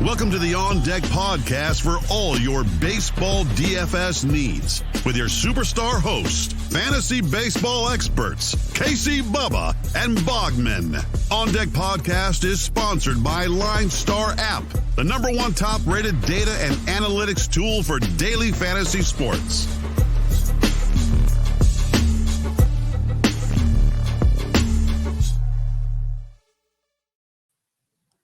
Welcome to the On Deck podcast for all your baseball DFS needs with your superstar hosts, fantasy baseball experts, Casey, Bubba, and Bogman. On Deck podcast is sponsored by LineStar app, the #1 top-rated data and analytics tool for daily fantasy sports.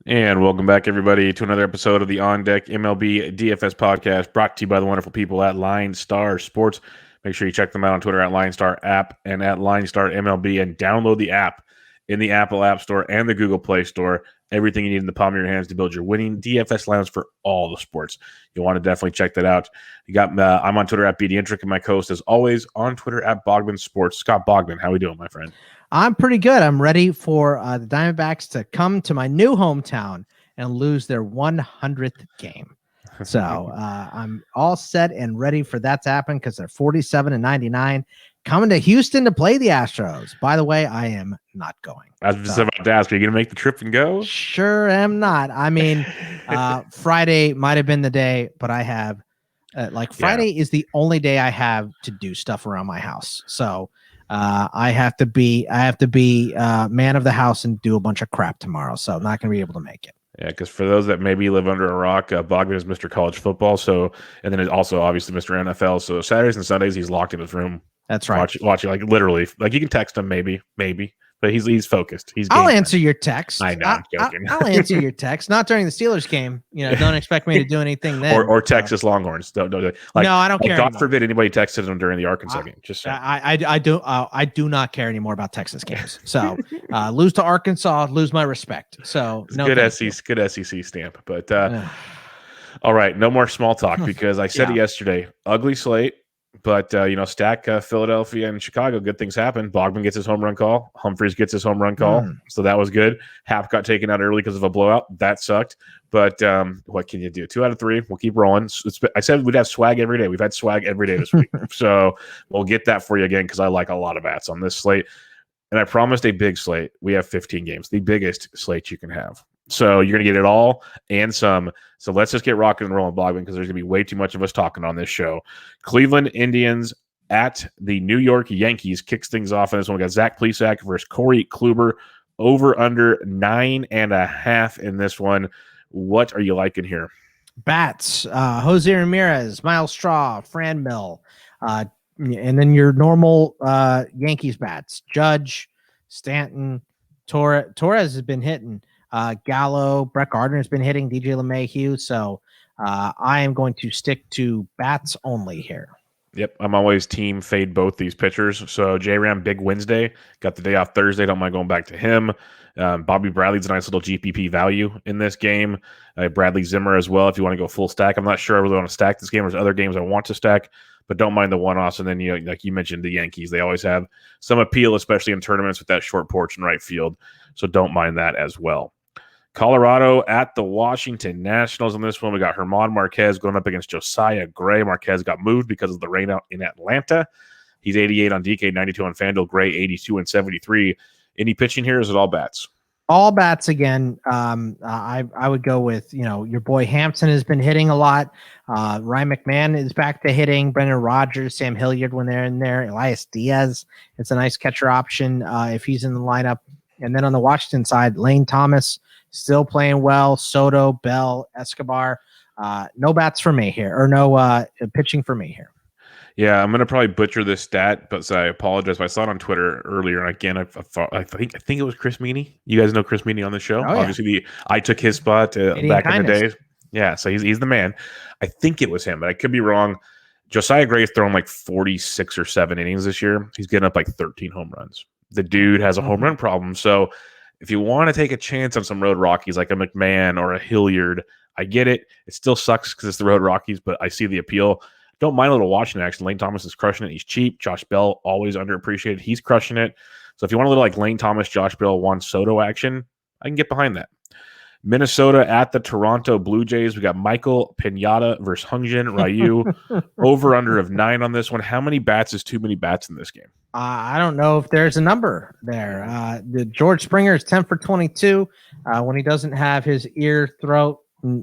And welcome back, everybody, to another episode of the On Deck MLB DFS podcast, brought to you by the wonderful people at LineStar Sports. Make sure you check them out on Twitter at LineStar app and at LineStar MLB, and download the app in the Apple App Store and the Google Play Store. Everything you need in the palm of your hands to build your winning DFS lineups for all the sports. You'll want to definitely check that out. You got I'm on Twitter at BDintric, and my co-host, as always, on Twitter at Bogman Sports. Scott Bogman, how are we doing, my friend? I'm pretty good. I'm ready for the Diamondbacks to come to my new hometown and lose their 100th game. So I'm all set and ready for that to happen because they're 47-99, coming to Houston to play the Astros. By the way, I am not going. I was just about to ask, are you going to make the trip and go? Sure am not. I mean, Friday might have been the day, but I have Friday is the only day I have to do stuff around my house. So I have to be man of the house and do a bunch of crap tomorrow. So I'm not going to be able to make it. Yeah, because for those that maybe live under a rock, Bogman is Mr. College Football. So, and then also obviously Mr. NFL. So Saturdays and Sundays he's locked in his room. That's right. Watching like literally, like you can text him maybe, but he's focused. I'll answer your text. I know. I'm joking. I'll answer your text. Not during the Steelers game. Don't expect me to do anything then. or Texas Longhorns. Don't no, I don't care. God anymore. Forbid anybody texted him during the Arkansas game. Just so. I do not care anymore about Texas games. So lose to Arkansas, lose my respect. So it's good SEC stamp. But all right, no more small talk because I said it yesterday. Ugly slate. But, stack Philadelphia and Chicago, good things happen. Bogman gets his home run call. Humphreys gets his home run call. So that was good. Hap got taken out early because of a blowout. That sucked. But what can you do? 2 out of 3. We'll keep rolling. I said we'd have swag every day. We've had swag every day this week. So we'll get that for you again because I like a lot of bats on this slate. And I promised a big slate. We have 15 games, the biggest slate you can have. So you're going to get it all and some. So let's just get rocking and rolling, Bogman, because there's going to be way too much of us talking on this show. Cleveland Indians at the New York Yankees kicks things off in this one. We got Zach Plesac versus Corey Kluber, over under 9.5 in this one. What are you liking here? Bats, Jose Ramirez, Miles Straw, Fran Mill, and then your normal Yankees bats, Judge, Stanton, Torres has been hitting. Gallo, Brett Gardner has been hitting, DJ LeMahieu. So I am going to stick to bats only here. Yep, I'm always team fade both these pitchers. So J-Ram, big Wednesday. Got the day off Thursday. Don't mind going back to him. Bobby Bradley's a nice little GPP value in this game. Bradley Zimmer as well if you want to go full stack. I'm not sure I really want to stack this game. There's other games I want to stack, but don't mind the one-offs. And then, like you mentioned, the Yankees, they always have some appeal, especially in tournaments with that short porch in right field. So don't mind that as well. Colorado at the Washington Nationals. On this one, we got German Marquez going up against Josiah Gray. Marquez got moved because of the rain out in Atlanta. He's 88 on DK, 92 on FanDuel. Gray, 82 and 73. Any pitching here? Is it all bats? All bats again. I would go with, your boy Hampson has been hitting a lot. Ryan McMahon is back to hitting. Brendan Rodgers, Sam Hilliard when they're in there. Elias Diaz, it's a nice catcher option if he's in the lineup. And then on the Washington side, Lane Thomas, still playing well. Soto, Bell, Escobar. No bats for me here, or no pitching for me here. Yeah, I'm gonna probably butcher this stat, but I apologize. I saw it on Twitter earlier, and again, I think it was Chris Meany. You guys know Chris Meany on the show. Obviously, I took his spot back in the day. Yeah, so he's the man. I think it was him, but I could be wrong. Josiah Gray's thrown like 46 or 7 innings this year. He's getting up like 13 home runs. The dude has a home run problem. So if you want to take a chance on some road Rockies like a McMahon or a Hilliard, I get it. It still sucks because it's the road Rockies, but I see the appeal. Don't mind a little Washington action. Lane Thomas is crushing it. He's cheap. Josh Bell, always underappreciated. He's crushing it. So if you want a little like Lane Thomas, Josh Bell, Juan Soto action, I can get behind that. Minnesota at the Toronto Blue Jays. We got Michael Pinata versus Hungeon Ryu. Over under of 9 on this one. How many bats is too many bats in this game? I don't know if there's a number there. The George Springer is 10 for 22 when he doesn't have his ear, throat,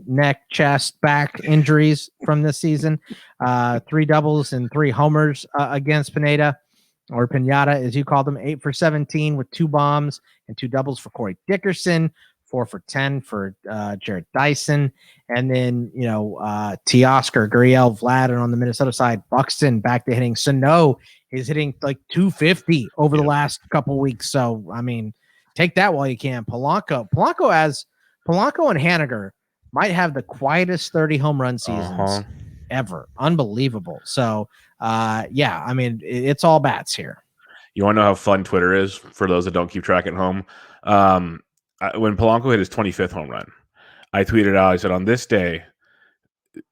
neck, chest, back injuries from this season. 3 doubles and 3 homers against Pinata, or Pinata, as you call them. 8 for 17 with 2 bombs and 2 doubles for Corey Dickerson. 4 for 10 for Jared Dyson. And then, Teoscar, Gurriel, Vlad, and on the Minnesota side, Buxton back to hitting. Sano is hitting like 250 over the last couple weeks. So, I mean, take that while you can. Polanco and Haniger might have the quietest 30 home run seasons ever. Unbelievable. So, I mean, it's all bats here. You want to know how fun Twitter is for those that don't keep track at home? When Polanco hit his 25th home run, I tweeted out, I said, on this day,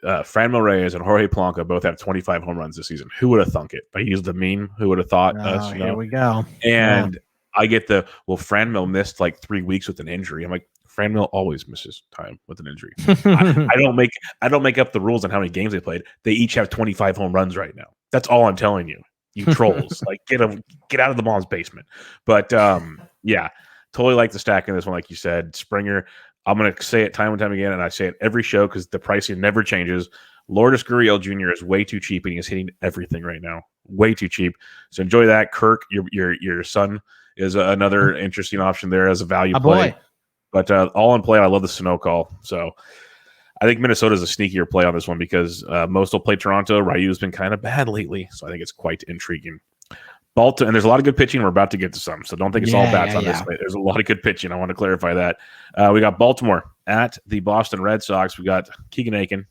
Franmil Reyes and Jorge Polanco both have 25 home runs this season. Who would have thunk it? I used the meme. Who would have thought us? Here we go. And I get Franmil missed like 3 weeks with an injury. I'm like, Franmil always misses time with an injury. I don't make up the rules on how many games they played. They each have 25 home runs right now. That's all I'm telling you. You trolls. Like, get out of the mom's basement. But totally like the stack in this one, like you said. Springer, I'm going to say it time and time again, and I say it every show because the pricing never changes. Lourdes Gurriel Jr. is way too cheap, and he is hitting everything right now. Way too cheap. So enjoy that. Kirk, your son, is another interesting option there as a value play. Boy. But all in play, I love the Sano call. So I think Minnesota is a sneakier play on this one because most will play Toronto. Ryu's been kind of bad lately, so I think it's quite intriguing. Baltimore, and there's a lot of good pitching. We're about to get to some, so don't think it's all bats on this play. There's a lot of good pitching. I want to clarify that. We got Baltimore at the Boston Red Sox. We got Keegan Aiken.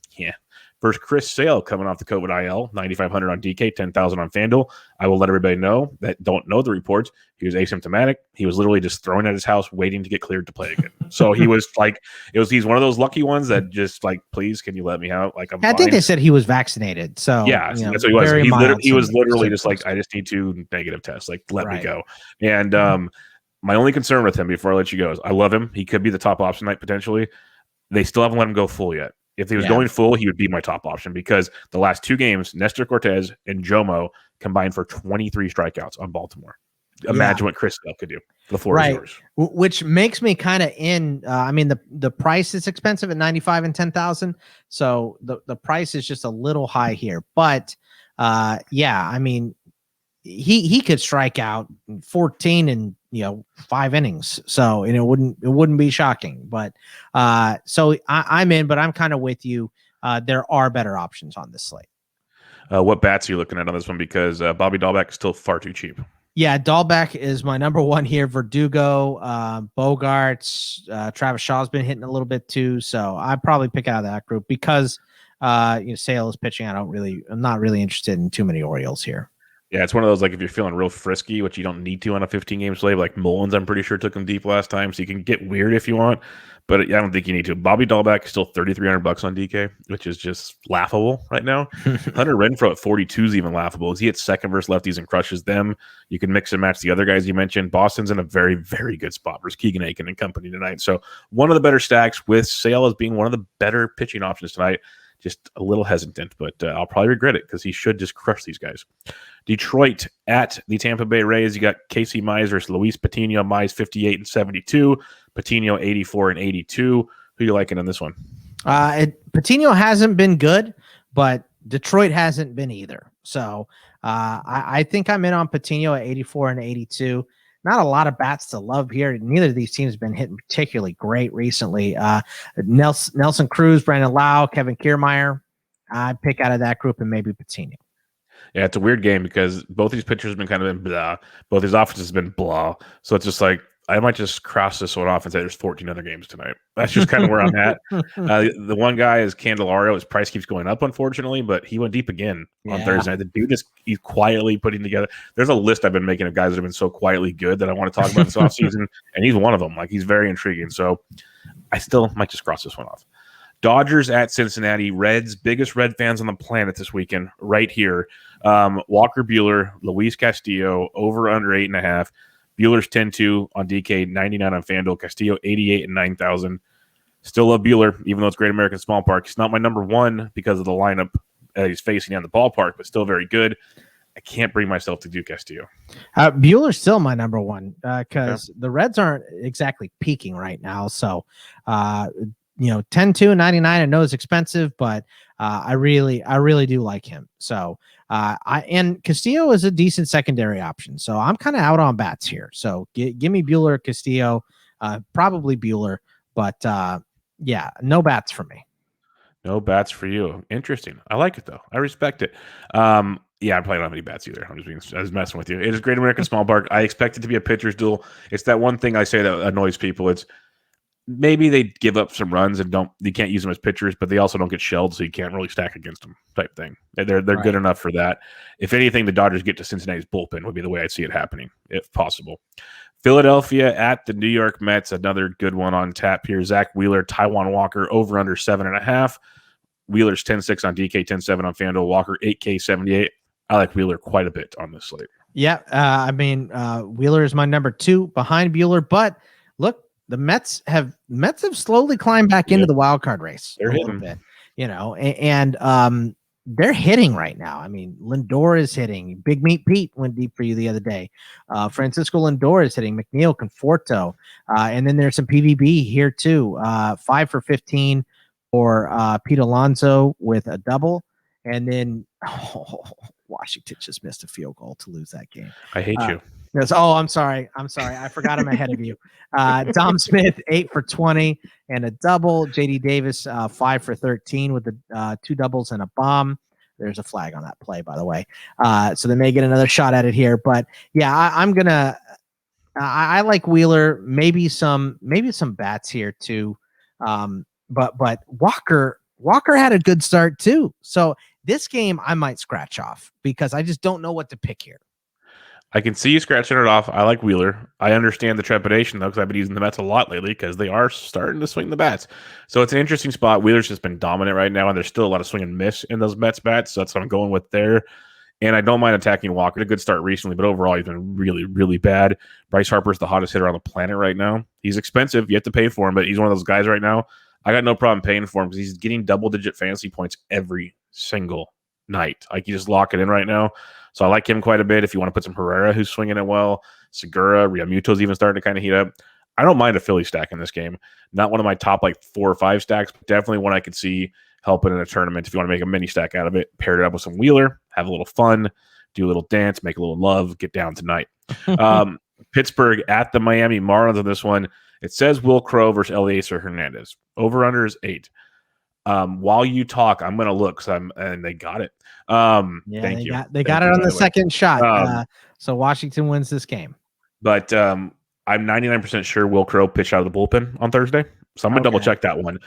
First, Chris Sale coming off the COVID IL, 9,500 on DK, 10,000 on FanDuel. I will let everybody know that don't know the reports. He was asymptomatic. He was literally just thrown at his house waiting to get cleared to play again. So he was like, he's one of those lucky ones that just like, please, can you let me out? Like, I think they said he was vaccinated. So that's what he was. He was literally just like, I just need 2 negative tests. Like, let me go. And my only concern with him before I let you go is I love him. He could be the top option tonight potentially. They still haven't let him go full yet. If he was going full, he would be my top option because the last 2 games, Nestor Cortez and Jomo combined for 23 strikeouts on Baltimore. Imagine what Chris Sale could do. The floor is yours. Which makes me kind of I mean, the price is expensive at 95 and 10,000. So the price is just a little high here. But I mean, he could strike out 14 and 5 innings. So it wouldn't be shocking. But so I'm in, but I'm kind of with you. There are better options on this slate. What bats are you looking at on this one? Because Bobby Dahlbeck is still far too cheap. Yeah, Dahlbeck is my number 1 here. Verdugo, Bogarts, Travis Shaw's been hitting a little bit too. So I'd probably pick out of that group because Sale is pitching. I'm not really interested in too many Orioles here. Yeah, it's one of those, like, if you're feeling real frisky, which you don't need to on a 15-game slate, like Mullins, I'm pretty sure took him deep last time, so you can get weird if you want, but I don't think you need to. Bobby Dahlbeck is still $3,300 on DK, which is just laughable right now. Hunter Renfroe at 42 is even laughable. He hits second versus lefties and crushes them. You can mix and match the other guys you mentioned. Boston's in a very, very good spot versus Keegan Aiken and company tonight. So one of the better stacks with Sale as being one of the better pitching options tonight. Just a little hesitant, but I'll probably regret it because he should just crush these guys. Detroit at the Tampa Bay Rays. You got Casey Mize versus Luis Patino. Mize 58 and 72. Patino 84 and 82. Who you liking in this one? Patino hasn't been good, but Detroit hasn't been either. So I think I'm in on Patino at 84 and 82. Not a lot of bats to love here. Neither of these teams have been hitting particularly great recently. Nelson Cruz, Brandon Lau, Kevin Kiermaier. I'd pick out of that group and maybe Patino. Yeah, it's a weird game because both these pitchers have been kind of been blah. Both these offenses have been blah. So it's just like, I might just cross this one off and say there's 14 other games tonight. That's just kind of where I'm at. The one guy is Candelario. His price keeps going up, unfortunately, but he went deep again on Thursday. The dude he's quietly putting together. There's a list I've been making of guys that have been so quietly good that I want to talk about this offseason, and he's one of them. Like, he's very intriguing. So I still might just cross this one off. Dodgers at Cincinnati. Reds, biggest Red fans on the planet this weekend, right here. Walker Buehler, Luis Castillo, over under 8.5. Buehler's 10-2 on DK, 99 on FanDuel. Castillo 88 and 9,000. Still love Buehler, even though it's Great American Small Park. He's not my number 1 because of the lineup he's facing on the ballpark, but still very good. I can't bring myself to do Castillo. Buehler's still my number 1 because the Reds aren't exactly peaking right now. So 10-2 99. I know it's expensive, but I really do like him. So and Castillo is a decent secondary option. So I'm kind of out on bats here. So give me Bueller or Castillo, probably Bueller, but yeah, no bats for me. No bats for you. Interesting. I like it though. I respect it. Yeah, I probably don't have any bats either. I was messing with you. It is Great American Small Park. I expect it to be a pitcher's duel. It's that one thing I say that annoys people. It's maybe they give up some runs and you can't use them as pitchers, but they also don't get shelled, so you can't really stack against them type thing. They're right. Good enough for that. If anything, the Dodgers get to Cincinnati's bullpen would be the way I see it happening, if possible. Philadelphia at the New York Mets, another good one on tap here. Zach Wheeler, Taijuan Walker, over under 7.5. Wheeler's 10-6 on DK, 10-7 on FanDuel. Walker 8K 78. I like Wheeler quite a bit on this slate. Yeah, I mean, Wheeler is my number 2 behind Bueller, but look, the Mets have slowly climbed back into the wild card race. They're hitting, bit, and they're hitting right now. I mean, Lindor is hitting. Big Meat Pete went deep for you the other day. Francisco Lindor is hitting. McNeil, Conforto, and then there's some PVB here too. 5 for 15 for Pete Alonso with a double, and then Washington just missed a field goal to lose that game. I hate you. I'm sorry. I forgot I'm ahead of you. Dom Smith, 8 for 20 and a double. JD Davis, 5 for 13 with the 2 doubles and a bomb. There's a flag on that play, by the way. So they may get another shot at it here. But yeah, I like Wheeler, maybe some bats here too. But Walker had a good start too. So this game I might scratch off because I just don't know what to pick here. I can see you scratching it off. I like Wheeler. I understand the trepidation, though, because I've been using the Mets a lot lately because they are starting to swing the bats. So it's an interesting spot. Wheeler's just been dominant right now, and there's still a lot of swing and miss in those Mets bats. So that's what I'm going with there. And I don't mind attacking Walker. A good start recently, but overall, he's been really, really bad. Bryce Harper's the hottest hitter on the planet right now. He's expensive. You have to pay for him, but he's one of those guys right now. I got no problem paying for him because he's getting double-digit fantasy points every single night. Like, you just lock it in right now. So I like him quite a bit. If you want to put some Herrera, who's swinging it well, Segura, Realmuto's even starting to kind of heat up. I don't mind a Philly stack in this game. Not one of my top 4 or 5 stacks, but definitely one I could see helping in a tournament. If you want to make a mini stack out of it, pair it up with some Wheeler, have a little fun, do a little dance, make a little love, get down tonight. Pittsburgh at the Miami Marlins on this one. It says Will Crowe versus Eliezer Hernandez. Over under is 8. While you talk, I'm going to look and they got it. Thank you. They got it on the second shot. So Washington wins this game. But I'm 99% sure Will Crowe pitched out of the bullpen on Thursday. So I'm going to double check that one.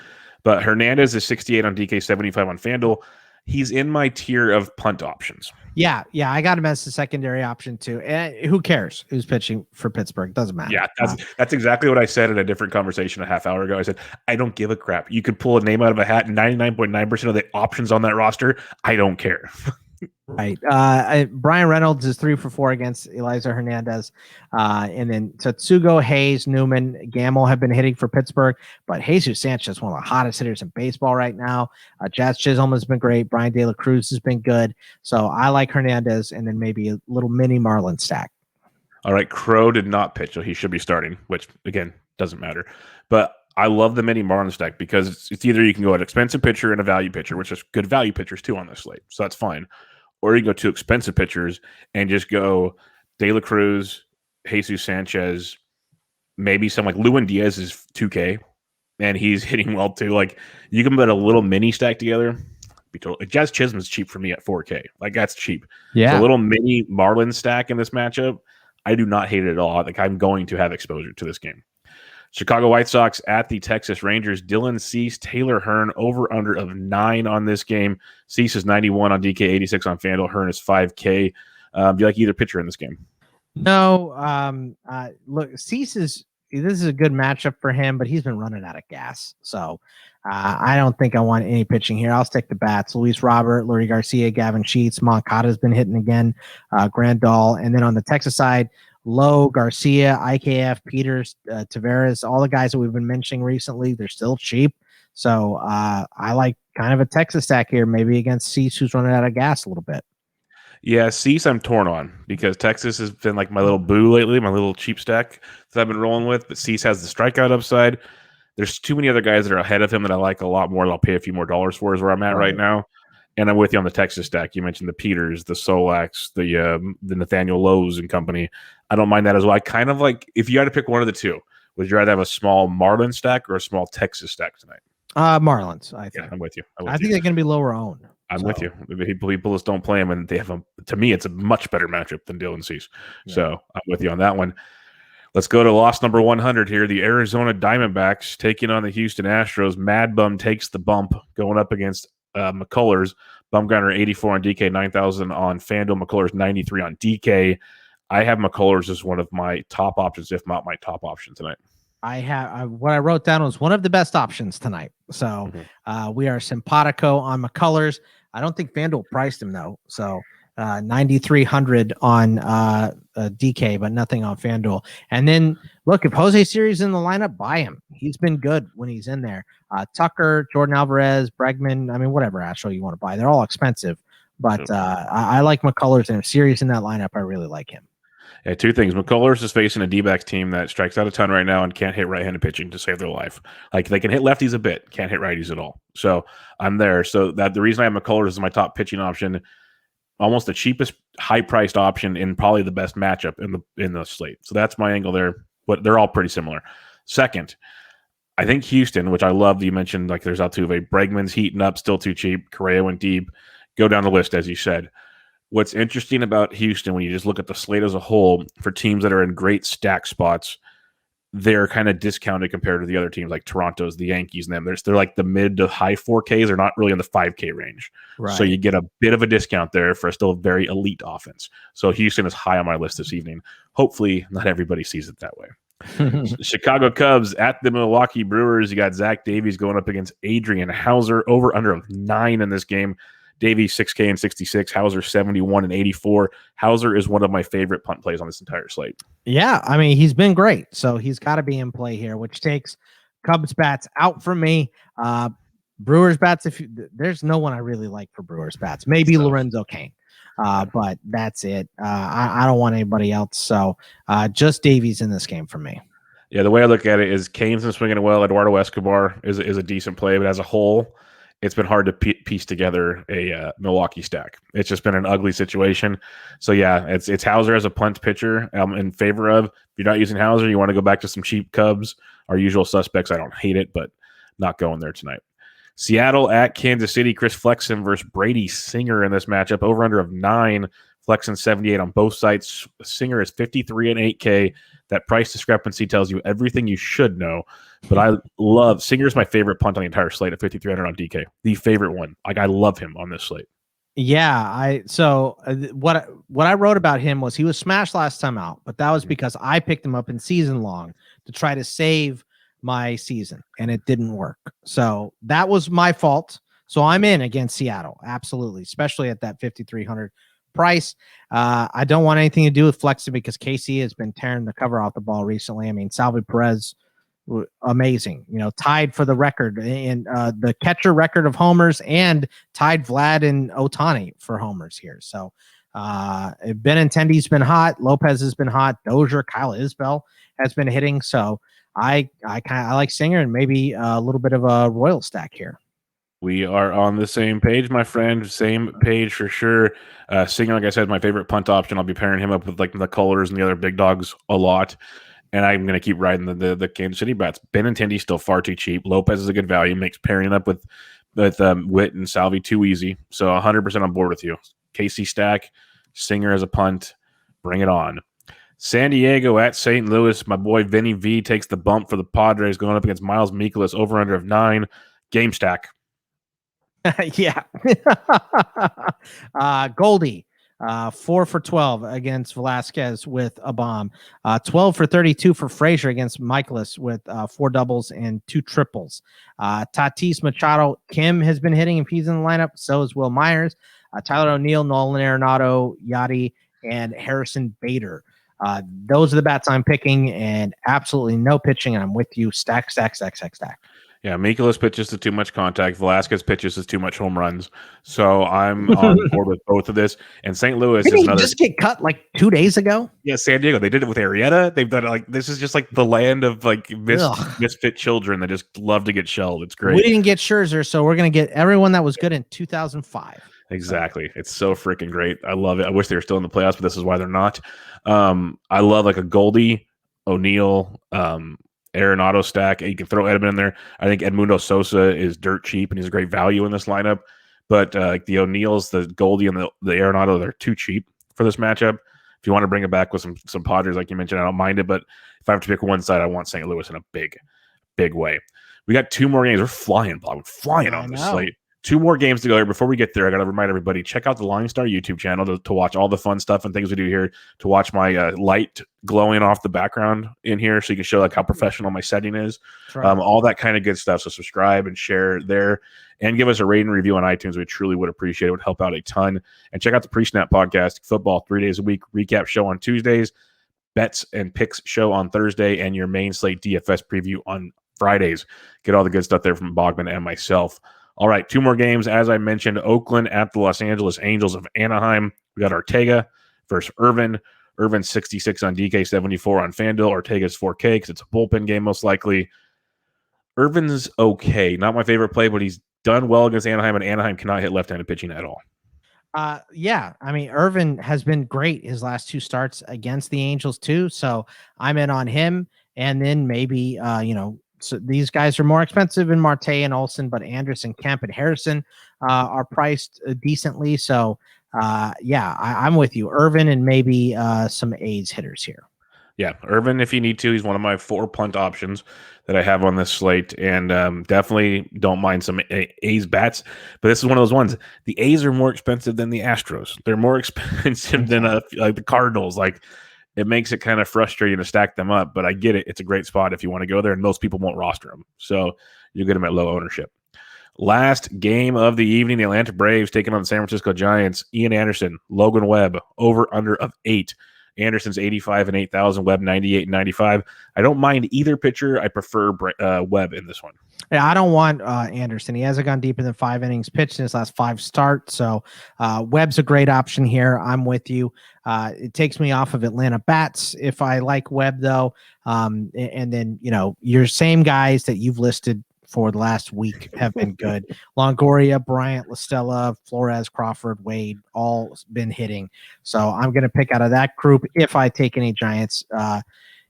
But Hernandez is 68 on DK, 75 on FanDuel. He's in my tier of punt options. Yeah, I got him as the secondary option too. And who cares who's pitching for Pittsburgh? Doesn't matter. Yeah, that's exactly what I said in a different conversation a half hour ago. I said, I don't give a crap. You could pull a name out of a hat, 99.9% of the options on that roster, I don't care. Right. Brian Reynolds is 3 for 4 against Eliezer Hernandez. And then Tatsugo, Hayes, Newman, Gamble have been hitting for Pittsburgh, but Jesus Sanchez is one of the hottest hitters in baseball right now. Jazz Chisholm has been great. Brian De La Cruz has been good. So I like Hernandez, and then maybe a little mini Marlin stack. All right. Crow did not pitch, so he should be starting, which again, doesn't matter. But I love the mini Marlin stack because it's either you can go an expensive pitcher and a value pitcher, which is good value pitchers too on this slate. So that's fine. Or you can go 2 expensive pitchers and just go De La Cruz, Jesus Sanchez, maybe some like Lewin Diaz is 2K, and he's hitting well too. Like, you can put a little mini stack together. Be totally, Jazz Chisholm's cheap for me at 4K. Like, that's cheap. Yeah, so a little mini Marlin stack in this matchup, I do not hate it at all. Like, I'm going to have exposure to this game. Chicago White Sox at the Texas Rangers. Dylan Cease, Taylor Hearn, over under of 9 on this game. Cease is 91 on DK, 86 on FanDuel. Hearn is 5K. Do you like either pitcher in this game? No. Look, Cease this is a good matchup for him, but he's been running out of gas. So I don't think I want any pitching here. I'll stick to bats. Luis Robert, Lurie Garcia, Gavin Sheets. Moncada's been hitting again. Grandal. And then on the Texas side, Lowe, Garcia, IKF, Peters, Tavares, all the guys that we've been mentioning recently, they're still cheap. So I like kind of a Texas stack here, maybe against Cease, who's running out of gas a little bit. Yeah, Cease I'm torn on because Texas has been like my little boo lately, my little cheap stack that I've been rolling with. But Cease has the strikeout upside. There's too many other guys that are ahead of him that I like a lot more that I'll pay a few more dollars for is where I'm at right now. And I'm with you on the Texas stack. You mentioned the Peters, the Solaks, the Nathaniel Lowe's and company. I don't mind that as well. I kind of like, if you had to pick one of the two, would you rather have a small Marlins stack or a small Texas stack tonight? Marlins, I think. Yeah, I'm with you. I think they're going to be lower owned. I'm with you. People just don't play them, and they have to me, it's a much better matchup than Dylan sees. Yeah. So I'm with you on that one. Let's go to loss number 100 here. The Arizona Diamondbacks taking on the Houston Astros. Mad Bum takes the bump going up against McCullers. Bumgarner 84 on DK, 9,000 on FanDuel. McCullers 93 on DK. I have McCullers as one of my top options, if not my top option tonight. What I wrote down was one of the best options tonight. So we are simpatico on McCullers. I don't think FanDuel priced him though. So 9,300 on DK, but nothing on FanDuel. And then look, if Jose Siri's in the lineup, buy him. He's been good when he's in there. Tucker, Jordan Alvarez, Bregman. I mean, whatever Astro you want to buy, they're all expensive. But I like McCullers, and if Siri's in that lineup, I really like him. Yeah, two things. McCullers is facing a D-backs team that strikes out a ton right now and can't hit right-handed pitching to save their life. Like, they can hit lefties a bit, can't hit righties at all. So I'm there. So that the reason I have McCullers as my top pitching option, almost the cheapest, high-priced option in probably the best matchup in the slate. So that's my angle there. But they're all pretty similar. Second, I think Houston, which I love, you mentioned like there's Altuve. Bregman's heating up, still too cheap. Correa went deep. Go down the list, as you said. What's interesting about Houston, when you just look at the slate as a whole, for teams that are in great stack spots, they're kind of discounted compared to the other teams like Toronto's, the Yankees, and them. They're like the mid to high 4Ks. They're not really in the 5K range. Right. So you get a bit of a discount there for a still very elite offense. So Houston is high on my list this evening. Hopefully, not everybody sees it that way. Chicago Cubs at the Milwaukee Brewers. You got Zach Davies going up against Adrian Hauser. Over under of 9 in this game. Davies 6K and 66, Hauser 71 and 84. Hauser is one of my favorite punt plays on this entire slate. Yeah, I mean, he's been great. So he's got to be in play here, which takes Cubs bats out for me. Brewers bats, there's no one I really like for Brewers bats. Maybe Lorenzo Cain. But that's it. I don't want anybody else. So just Davies in this game for me. Yeah, the way I look at it is Cain's been swinging well. Eduardo Escobar is a decent play, but as a whole, it's been hard to piece together a Milwaukee stack. It's just been an ugly situation. So, yeah, it's Hauser as a punt pitcher I'm in favor of. If you're not using Hauser, you want to go back to some cheap Cubs. Our usual suspects, I don't hate it, but not going there tonight. Seattle at Kansas City. Chris Flexen versus Brady Singer in this matchup. Over-under of 9. Flexen 78 on both sides. Singer is 53 and 8K. That price discrepancy tells you everything you should know. But I love Singer's my favorite punt on the entire slate at 5,300 on DK. The favorite one. Like, I love him on this slate. Yeah, what I wrote about him was he was smashed last time out, but that was because I picked him up in season long to try to save my season, and it didn't work. So that was my fault. So I'm in against Seattle, absolutely, especially at that 5,300 price. I don't want anything to do with flexing because KC has been tearing the cover off the ball recently. I mean, Salvi Perez, amazing, tied for the record in the catcher record of homers and tied Vlad and Ohtani for homers here. So Benintendi's been hot. Lopez has been hot. Dozier, Kyle Isbell has been hitting. So I like Singer and maybe a little bit of a Royal stack here. We are on the same page, my friend. Same page for sure. Singer, like I said, is my favorite punt option. I'll be pairing him up with like the Colors and the other big dogs a lot. And I'm going to keep riding the Kansas City bats. Benintendi's still far too cheap. Lopez is a good value. Makes pairing up with Witt and Salvi too easy. So 100% on board with you. KC stack, Singer as a punt. Bring it on. San Diego at St. Louis. My boy Vinny V takes the bump for the Padres going up against Miles Mikolas. Over under of 9. Game stack. Yeah. Goldie, 4 for 12 against Velasquez with a bomb. 12 for 32 for Frazier against Michaelis with 4 doubles and 2 triples. Tatis Machado, Kim has been hitting if he's in the lineup. So is Will Myers. Tyler O'Neill, Nolan Arenado, Yachty, and Harrison Bader. Those are the bats I'm picking, and absolutely no pitching. And I'm with you. Stack. Yeah, Mikolas pitches to too much contact. Velasquez pitches to too much home runs. So I'm on board with both of this. And St. Louis Didn't is he another. just get cut like 2 days ago? Yeah, San Diego. They did it with Arrieta. They've done it like this is just like the land of like misfit children that just love to get shelled. It's great. We didn't get Scherzer, so we're gonna get everyone that was good in 2005. Exactly. It's so freaking great. I love it. I wish they were still in the playoffs, but this is why they're not. I love like a Goldie, O'Neill, Arenado stack. You can throw Edmund in there. I think Edmundo Sosa is dirt cheap, and he's a great value in this lineup. But like the O'Neills, the Goldie, and the Arenado, they're too cheap for this matchup. If you want to bring it back with some Padres, like you mentioned, I don't mind it. But if I have to pick one side, I want St. Louis in a big way. We got 2 more games. We're flying, Bob. We're flying on this slate. 2 more games to go here. Before we get there, I got to remind everybody, check out the LineStar YouTube channel to watch all the fun stuff and things we do here, to watch my light glowing off the background in here so you can show like how professional my setting is. Right. All that kind of good stuff. So subscribe and share there and give us a rating and review on iTunes. We truly would appreciate it. It would help out a ton. And check out the Pre-Snap podcast, football 3 days a week, recap show on Tuesdays, bets and picks show on Thursday, and your main slate DFS preview on Fridays. Get all the good stuff there from Bogman and myself. All right, 2 more games. As I mentioned, Oakland at the Los Angeles Angels of Anaheim. We got Ortega versus Irvin. Irvin's 66 on DK, 74 on FanDuel. Ortega's 4K because it's a bullpen game most likely. Irvin's okay. Not my favorite play, but he's done well against Anaheim, and Anaheim cannot hit left-handed pitching at all. Yeah, I mean, Irvin has been great his last 2 starts against the Angels too, so I'm in on him. And then maybe, so these guys are more expensive in Marte and Olsen, but Anderson, Kemp, and Harrison are priced decently. So, I'm with you. Irvin and maybe some A's hitters here. Yeah, Irvin, if you need to, he's one of my 4 punt options that I have on this slate, and definitely don't mind some A's bats. But this is one of those ones. The A's are more expensive than the Astros. They're more expensive than like the Cardinals. Like, it makes it kind of frustrating to stack them up, but I get it. It's a great spot if you want to go there, and most people won't roster them. So you get them at low ownership. Last game of the evening, the Atlanta Braves taking on the San Francisco Giants. Ian Anderson, Logan Webb, over under of 8. Anderson's 85 and 8,000, Webb 98 and 95. I don't mind either pitcher. I prefer Webb in this one. Yeah, I don't want Anderson. He hasn't gone deeper than 5 innings pitched in his last 5 starts. So Webb's a great option here. I'm with you. It takes me off of Atlanta bats if I like Webb, though. And then, your same guys that you've listed for the last week have been good. Longoria, Bryant, LaStella, Flores, Crawford, Wade, all been hitting. So I'm going to pick out of that group if I take any Giants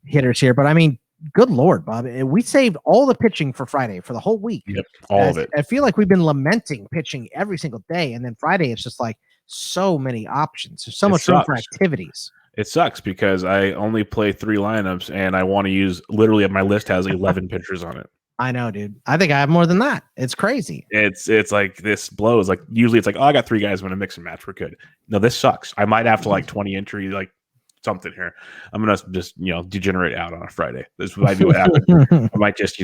hitters here. But I mean, good Lord, Bob, we saved all the pitching for Friday for the whole week. Yep, all of it. I feel like we've been lamenting pitching every single day. And then Friday, it's just like so many options. There's so much room for activities. It sucks because I only play 3 lineups and I want to use literally my list has 11 pitchers on it. I know, dude. I think I have more than that. It's crazy. It's like this blows. Like usually it's like, oh, I got 3 guys. I'm going to mix and match. We're good. No, this sucks. I might have to like 20 entry, like something here. I'm going to just, degenerate out on a Friday. This might be what happens. I might just,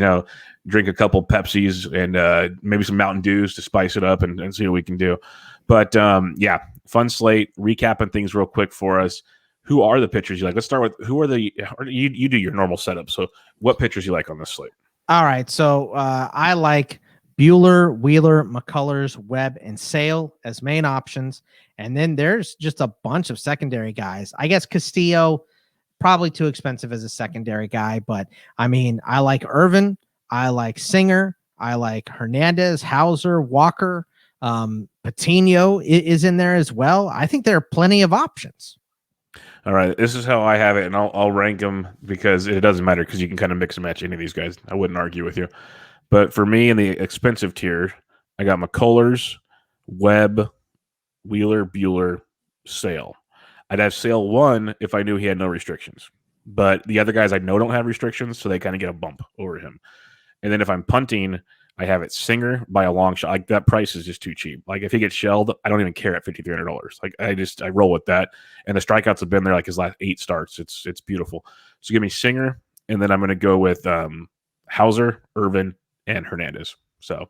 drink a couple Pepsis and maybe some Mountain Dews to spice it up and see what we can do. But fun slate. Recapping things real quick for us. Who are the pitchers you like? Let's start with you do your normal setup. So what pitchers you like on this slate? All right, so I like Buehler, Wheeler, McCullers, Webb, and Sale as main options. And then there's just a bunch of secondary guys. I guess Castillo, probably too expensive as a secondary guy. But, I mean, I like Irvin. I like Singer. I like Hernandez, Hauser, Walker. Patino is in there as well. I think there are plenty of options. All right, this is how I have it, and I'll rank them because it doesn't matter because you can kind of mix and match any of these guys. I wouldn't argue with you. But for me in the expensive tier, I got McCullers, Webb, Wheeler, Buehler, Sale. I'd have Sale 1 if I knew he had no restrictions. But the other guys I know don't have restrictions, so they kind of get a bump over him. And then if I'm punting, I have it Singer by a long shot. Like that price is just too cheap. Like if he gets shelled, I don't even care at $5,300. Like I roll with that. And the strikeouts have been there like his last 8 starts. It's beautiful. So give me Singer, and then I'm going to go with Hauser, Irvin, and Hernandez. So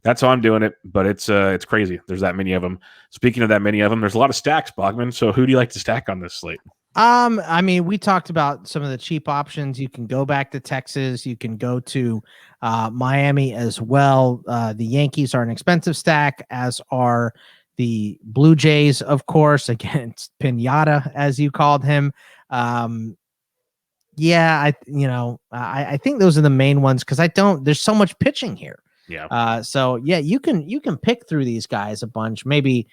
that's how I'm doing it. But it's crazy. There's that many of them. Speaking of that many of them, there's a lot of stacks, Bogman. So who do you like to stack on this slate? I mean, we talked about some of the cheap options. You can go back to Texas. You can go to Miami as well. The Yankees are an expensive stack, as are the Blue Jays, of course, against Pinata, as you called him. Yeah, I think those are the main ones because there's so much pitching here. Yeah. So yeah, you can pick through these guys a bunch. Maybe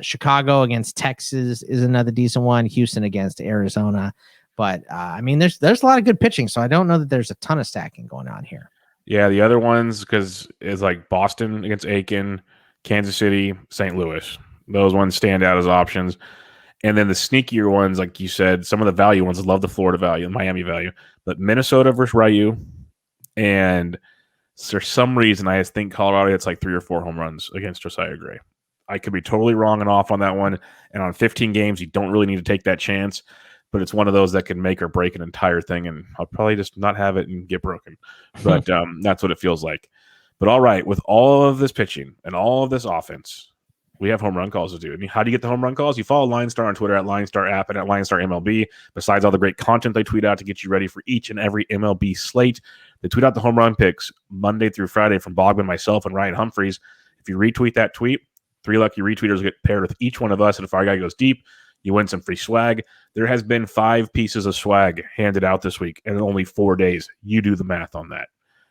Chicago against Texas is another decent one. Houston against Arizona. But I mean, there's a lot of good pitching, so I don't know that there's a ton of stacking going on here. Yeah, the other ones because it's like Boston against Aiken, Kansas City, St. Louis. Those ones stand out as options. And then the sneakier ones, like you said, some of the value ones, love the Florida value, Miami value, but Minnesota versus Ryu, and for some reason, I think Colorado hits like 3 or 4 home runs against Josiah Gray. I could be totally wrong and off on that one. And on 15 games, you don't really need to take that chance. But it's one of those that can make or break an entire thing. And I'll probably just not have it and get broken. But that's what it feels like. But all right, with all of this pitching and all of this offense, we have home run calls to do. I mean, how do you get the home run calls? You follow LineStar on Twitter at LineStar app and at LineStar MLB. Besides all the great content they tweet out to get you ready for each and every MLB slate, they tweet out the home run picks Monday through Friday from Bogman, myself, and Ryan Humphreys. If you retweet that tweet, 3 lucky retweeters get paired with each one of us. And if our guy goes deep, you win some free swag. There has been 5 pieces of swag handed out this week in only 4 days. You do the math on that.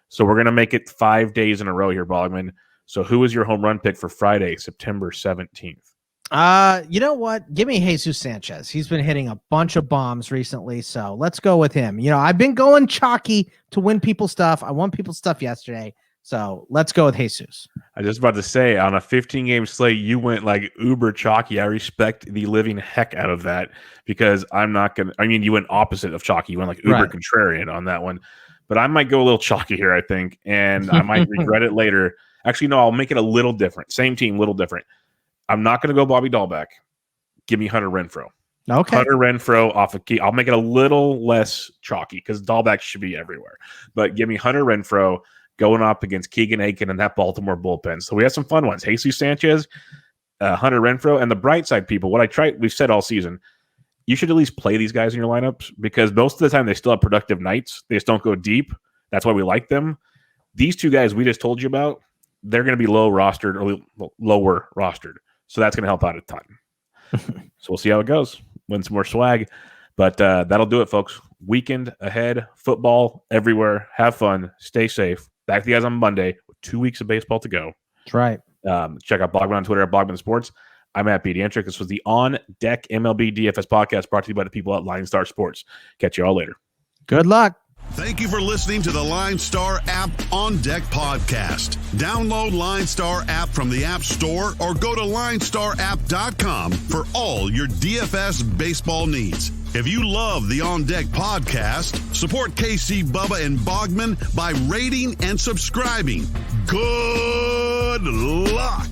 So we're going to make it 5 days in a row here, Bogman. So who is your home run pick for Friday, September 17th? You know what? Give me Jesus Sanchez. He's been hitting a bunch of bombs recently, so let's go with him. You know, I've been going chalky to win people's stuff. I won people's stuff yesterday, so let's go with Jesus. I was just about to say, on a 15-game slate, you went like uber chalky. I respect the living heck out of that because I'm not going to – I mean, you went opposite of chalky. You went like uber contrarian on that one. But I might go a little chalky here, I think, and I might regret it later. Actually, no, I'll make it a little different. Same team, little different. I'm not going to go Bobby Dahlbeck. Give me Hunter Renfroe. Okay. Hunter Renfroe off of key. I'll make it a little less chalky because Dahlbeck should be everywhere. But give me Hunter Renfroe going up against Keegan Aiken and that Baltimore bullpen. So we have some fun ones. Jesus Sanchez, Hunter Renfroe, and the bright side people. We've said all season, you should at least play these guys in your lineups because most of the time they still have productive nights. They just don't go deep. That's why we like them. These 2 guys we just told you about, they're going to be lower rostered. So that's going to help out a ton. So we'll see how it goes. Win some more swag. But that'll do it, folks. Weekend ahead, football everywhere. Have fun. Stay safe. Back to you guys on Monday with 2 weeks of baseball to go. That's right. Check out Bogman on Twitter at Bogman Sports. I'm at BDentric. This was the On Deck MLB DFS podcast brought to you by the people at LineStar Sports. Catch you all later. Good luck. Thank you for listening to the LineStar app On Deck podcast. Download LineStar app from the App Store or go to LineStarApp.com for all your DFS baseball needs. If you love the On Deck podcast, support KC, Bubba, and Bogman by rating and subscribing. Good luck.